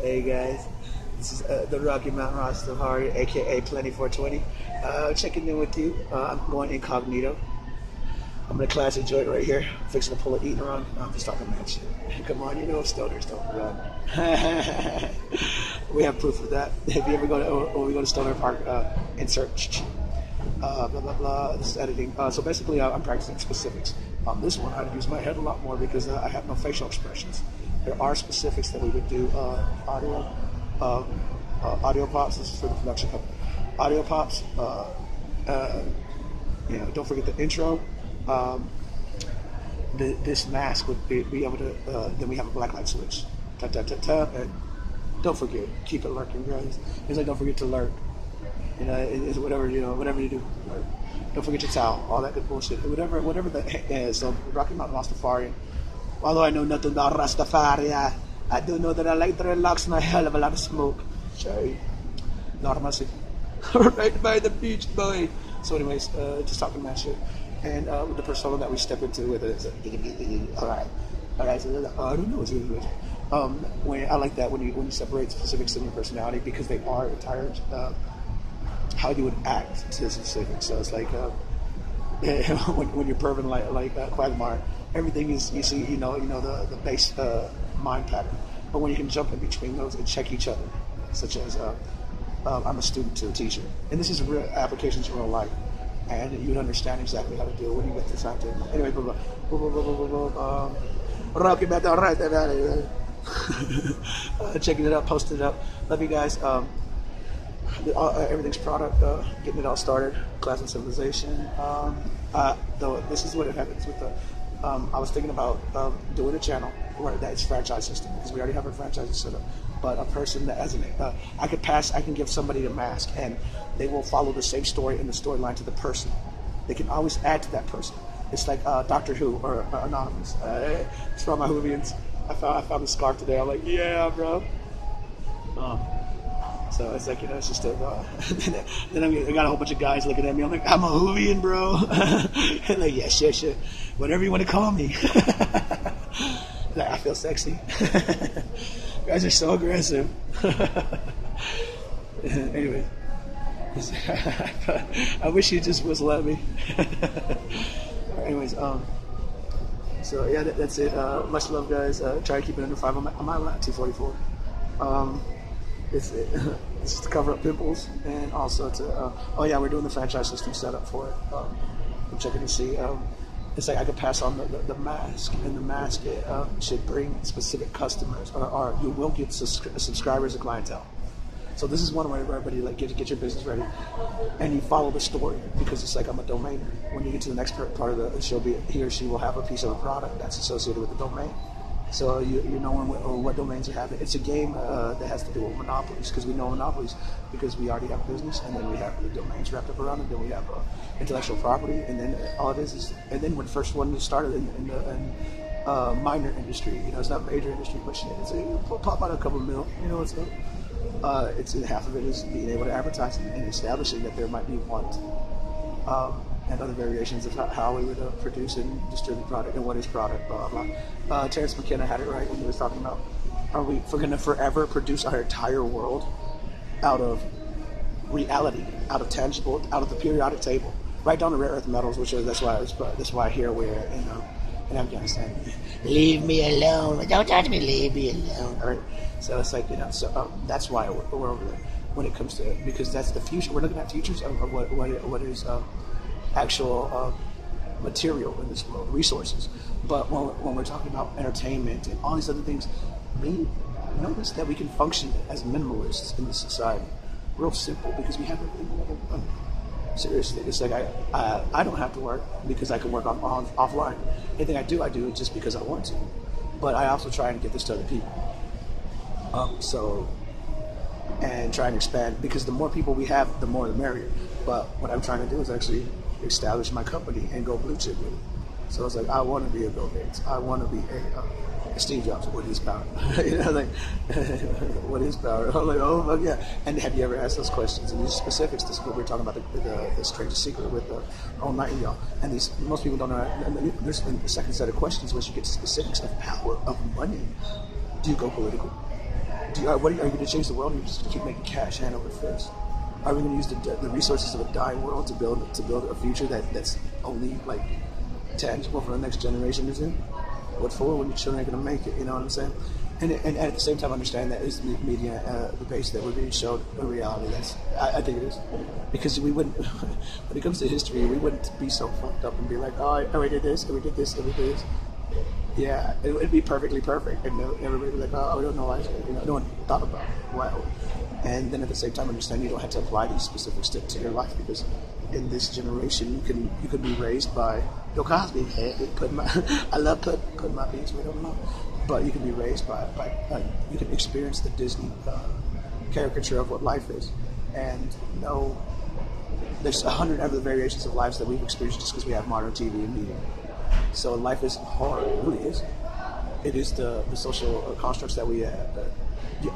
Hey guys, this is the Rocky Mountain Rastafari, aka Plenty 420. Checking in with you. I'm going incognito. I'm in a classic joint right here, fixing to pull an eating run. I'm just talking mad shit. Come on, you know stoners don't run. We have proof of that. If you ever go to, when we go to Stoner Park, insert blah blah blah. This is editing. So basically, I'm practicing specifics. This one, I'd use my head a lot more because I have no facial expressions. There are specifics that we would do. Audio pops. This is for the production company. Audio pops. Don't forget the intro. This mask would be able to. Then we have a black light switch. Ta ta ta ta. And don't forget, keep it lurking, guys. It's like don't forget to lurk. It's whatever whatever you do. Lurk. Don't forget your towel. All that good bullshit. Whatever that is. So Rocky Mountain Rastafari. Although I know nothing about Rastafari, I do know that I like dreadlocks and a hell of a lot of smoke. Sorry. Lord of mercy. Right by the beach, boy. So anyways, just talking that shit. And with the persona that we step into with it, alright, so I don't know what's good. When I like that when you separate specifics in your personality because they are entire how you would act to specifics. So it's like when you're perving like Quagmire, everything is you see the base mind pattern. But when you can jump in between those and check each other, such as I'm a student to a teacher, and this is real applications in real life. And you'd understand exactly how to deal when you get this out there. Anyway, Rocky back all right there. Checking it out, posting it up. Love you guys. Everything's product. Getting it all started. Class and civilization. Though this is what it happens with the. I was thinking about doing a channel where that's franchise system because we already have a franchise set up. But a person that has I can give somebody a mask and they will follow the same story in the storyline to the person. They can always add to that person. It's like Doctor Who or Anonymous. It's from my Whovians. I found the scarf today. I'm like, yeah, bro. So it's like, it's just a. Then I got a whole bunch of guys looking at me. I'm like, I'm a Whovian, bro. And like, yeah, shit. Whatever you want to call me. Like, I feel sexy. You guys are so aggressive. Anyway. I wish you just was let me. Anyways, so yeah, that's it. Much love, guys. Try to keep it under 5. I'm at 244. It's just to cover up pimples and also to. We're doing the franchise system setup for it. I'm checking to see. It's like I could pass on the mask, and the mask should bring specific customers, or you will get subscribers and clientele. So this is one way where everybody get your business ready, and you follow the story because it's like I'm a domainer. When you get to the next part of he or she will have a piece of a product that's associated with the domain. So you know what domains are having. It's a game that has to do with monopolies because we know monopolies because we already have business and then we have the domains wrapped up around it. Then we have intellectual property, and then all it is and then when the first one started in the minor industry, it's not major industry, but shit, it'll pop out a couple of mil. It's half of it is being able to advertise and establishing that there might be want. And other variations of how we would produce and distribute product and what is product, blah, blah, blah. Terrence McKenna had it right when he was talking about, are we going to forever produce our entire world out of reality, out of tangible, out of the periodic table, right down to rare earth metals, that's why here we're in Afghanistan. Leave me alone. Don't touch me. Leave me alone. All right. So it's like, that's why we're over there when it comes to it, because that's the future. We're looking at futures of what is actual material in this world, resources. But when we're talking about entertainment and all these other things, we notice that we can function as minimalists in this society. Real simple, because we have everything. Seriously, it's like I don't have to work because I can work offline. Anything I do just because I want to. But I also try and get this to other people. And try and expand, because the more people we have, the more the merrier. But what I'm trying to do is actually establish my company and go blue chip with it. So it's like, I want to be a Bill Gates. I want to be a Steve Jobs. What is power? What is power? I'm like, oh my God. And have you ever asked those questions? And these specifics, this is what we're talking about, the strangest secret with Earl Nightingale. And most people don't know. And there's the second set of questions, once you get to specifics of power, of money. Do you go political? Are you going to change the world, or are you just going to keep making cash hand over fist? Are we going to use the resources of a dying world to build a future that's only like tangible for the next generation is in? What for when your children ain't going to make it? You know what I'm saying? And at the same time, understand that is the media, the base that we're being showed a reality. I think it is, because we wouldn't. When it comes to history, we wouldn't be so fucked up and be like, oh, we did this, and we did this, and we did this. Yeah, it would be perfectly perfect, and everybody would be like, oh, we don't know why. No one thought about it. Wow. And then at the same time, understand you don't have to apply these specifics to your life, because in this generation, you can be raised by Bill Cosby. I love putting my beats where I don't know. But you can be raised by you can experience the Disney caricature of what life is, and know there's 100 other variations of lives that we've experienced just because we have modern TV and media. So life is hard. It really is. It is the social constructs that we have.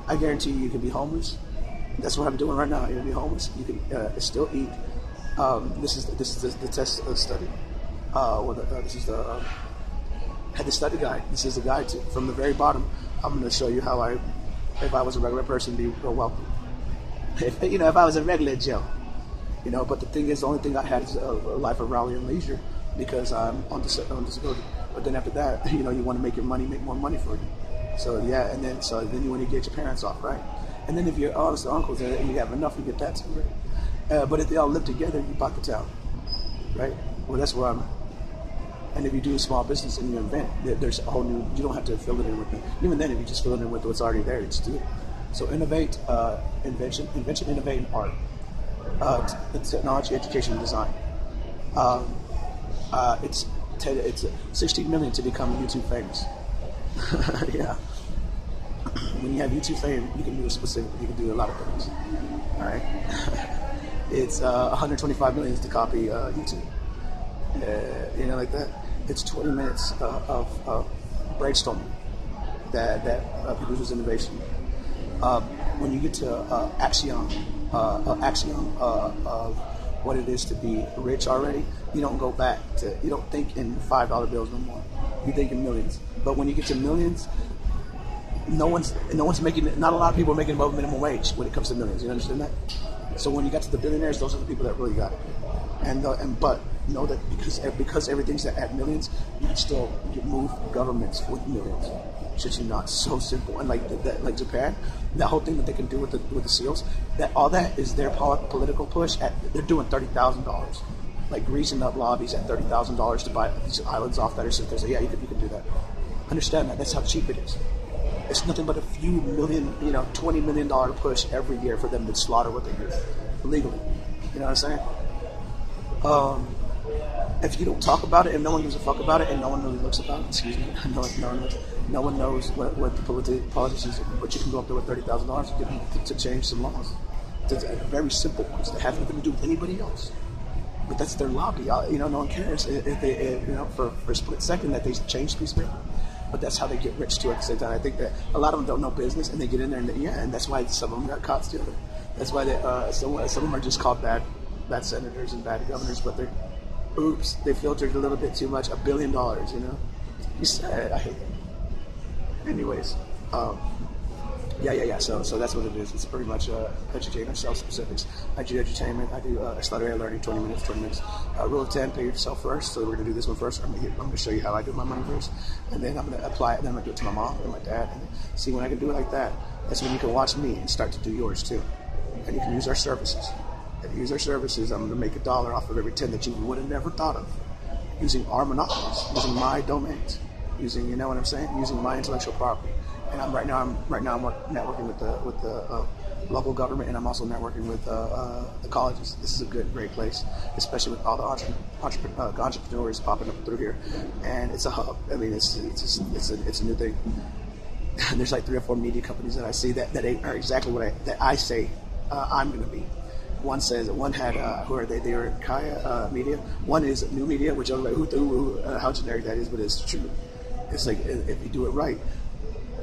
I guarantee you can be homeless. That's what I'm doing right now. You can be homeless. You can still eat. This is the test study. This is the had the study guide. This is the guide from the very bottom. I'm going to show you how if I was a regular person, be wealthy. If I was a regular Joe, But the thing is, the only thing I had is a life of rally and leisure, because I'm on disability. But then after that, you want to make your money, make more money for you. So yeah, and then you want to get your parents off, right? And then if your aunts or uncles and you have enough, you get that too, right? But if they all live together, you buy the town, right? Well, that's where I'm at. And if you do a small business and you invent, there's a whole new, you don't have to fill it in with it. Even then, if you just fill it in with what's already there, it's do it. So innovate, invention, innovate, and art. Technology, education, and design. It's 16 million to become YouTube famous. Yeah. When you have YouTube fame, you can do you can do a lot of things. All right. It's 125 million to copy YouTube. Like that. It's 20 minutes of brainstorming that produces innovation. When you get to axiom of what it is to be rich already, you don't go back to, you don't think in $5 bills no more. You think in millions. But when you get to millions, no one's making, not a lot of people are making above minimum wage when it comes to millions. You understand that? So when you got to the billionaires, those are the people that really got it. But know that because everything's at millions, you can move governments with millions. Shit, you not so simple. And like Japan, that whole thing that they can do with the seals, that all that is their political push. They're doing $30,000, like greasing up lobbies at $30,000 to buy these islands off that are sitting there. So yeah, you can do that. Understand that. That's how cheap it is. It's nothing but a few million, $20 million push every year for them to slaughter what they do legally. You know what I'm saying? If you don't talk about it, if no one gives a fuck about it, and no one really looks about it, no one knows what the politicians, but you can go up there with $30,000 to change some laws. It's very simple ones that have nothing to do with anybody else. But that's their lobby. No one cares if they, for a split second that they change the piece of paper. But that's how they get rich too at the same time. I think that a lot of them don't know business, and they get in there, and that's why some of them got caught stealing. That's why some of them are just called bad senators and bad governors, but they filtered a little bit too much. $1 billion, You said, I hate that. Anyways, yeah. So that's what it is. It's pretty much educating ourselves specifics. I do edutainment. I do accelerated learning, 20 minutes. Rule of 10, pay yourself first. So we're going to do this one first. I'm going to show you how I do my money first. And then I'm going to apply it. Then I'm going to do it to my mom and my dad. And see, when I can do it like that, that's when you can watch me and start to do yours too. And you can use our services. If you use our services, I'm going to make $1 off of every 10 that you would have never thought of. Using our monopolies, using my domains, using, you know what I'm saying? Using my intellectual property. And I'm networking with the local government, and I'm also networking with the colleges. This is a great place, especially with all the entrepreneurs popping up through here. And it's a hub. I mean, it's a new thing. There's like 3 or 4 media companies that I see that are exactly that I say I'm going to be. One had who are they? They were Kaya Media. One is New Media, which I'm like, how generic that is, but it's true. It's like if you do it right,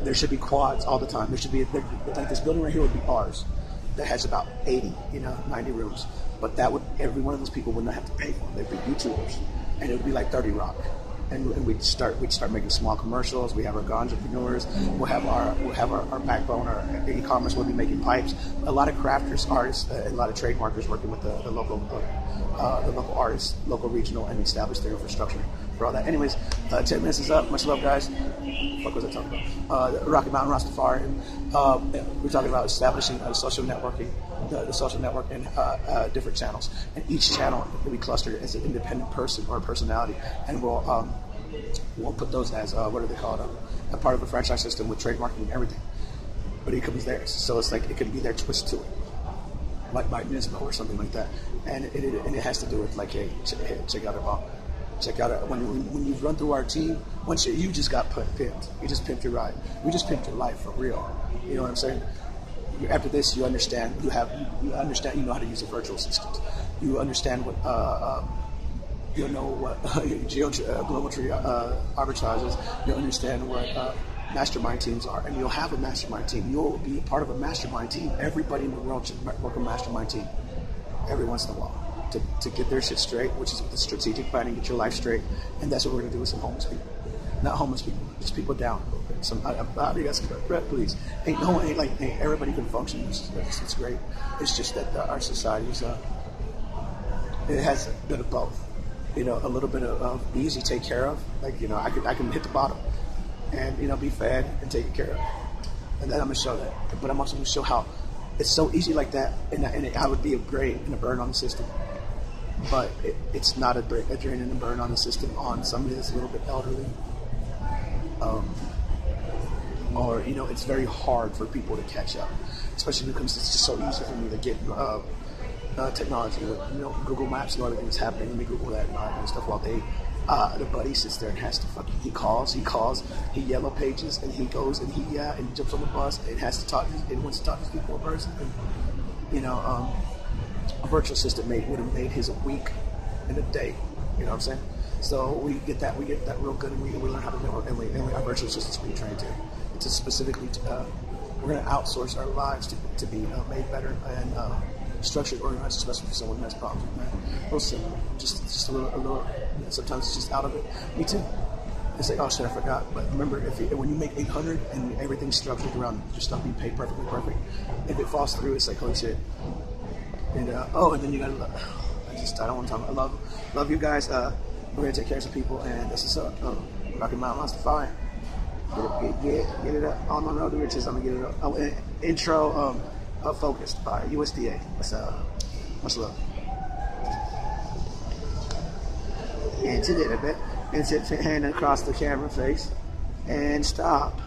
there should be quads all the time. There should be like this building right here would be ours, that has about 80, 90 rooms. But every one of those people would not have to pay for them. They'd be YouTubers, and it would be like 30 Rock. and we'd start making small commercials. We have our entrepreneurs. We'll have our backbone, our e-commerce. We'll be making pipes. A lot of crafters, artists, a lot of trademarkers working with the local artists, local, regional, and establish their infrastructure for all that. Anyways, 10 minutes is up. Much love, guys. What was I talking about? Rocky Mountain Rastafari. We're talking about establishing social networking, the social network, and different channels. And each channel will be clustered as an independent person or personality, and we'll put those as what are they called? A part of a franchise system with trademarking and everything. But it becomes theirs, so it's like it could be their twist to it, like by Nismo or something like that. And it has to do with like, hey, check out our check out when you run through our team. Once you just got pimped, you just pimped your ride. We just pimped your life for real. You know what I'm saying? After this, you understand. You understand. You know how to use a virtual assistant. You understand what you know what global tree arbitrage is. You understand what mastermind teams are, and you'll have a mastermind team. You'll be a part of a mastermind team. Everybody in the world should work a mastermind team every once in a while to get their shit straight, which is the strategic planning, get your life straight, and that's what we're gonna do with some homeless people. Not homeless people, just people down a little bit. Some, you guys, please. Ain't everybody can function. It's great. It's just that our society's it has a bit of both. You know, a little bit of easy take care of, like, you know, I can hit the bottom and, you know, be fed and taken care of, and then I'm gonna show that. But I'm also gonna show how it's so easy like that, and I would be a drain and a burn on the system. But it's not a drain and a burn on the system on somebody that's a little bit elderly. Or, you know, it's very hard for people to catch up, especially because it's just so easy for me to get technology, you know, Google Maps, know everything that's happening. Let me Google that and all that kind of stuff while the buddy sits there and has to he calls, he yellow pages, and he goes and he jumps on the bus and has to talk, and wants to talk to people in person. And, you know, a virtual assistant would have made his a week in a day. You know what I'm saying? So we get that real good, and we learn how to network, and our virtual assistants being trained to specifically, we're going to outsource our lives to be made better and structured, organized, especially for someone who has problems with that. Real simple, just a little. Sometimes it's just out of it. Me too. It's like, oh shit, I forgot. But remember, when you make 800 and everything's structured around your stuff being paid perfectly perfect, if it falls through, it's like, holy shit. And and then you gotta. I don't want to talk about. I love you guys. We're gonna take care of some people, and this is Rocky Mountain Rastafari. Get it up on my road to riches. I'm gonna get it up. Oh, intro focused by USDA. Much love. And to a bit, and sit hand across the camera face, and stop.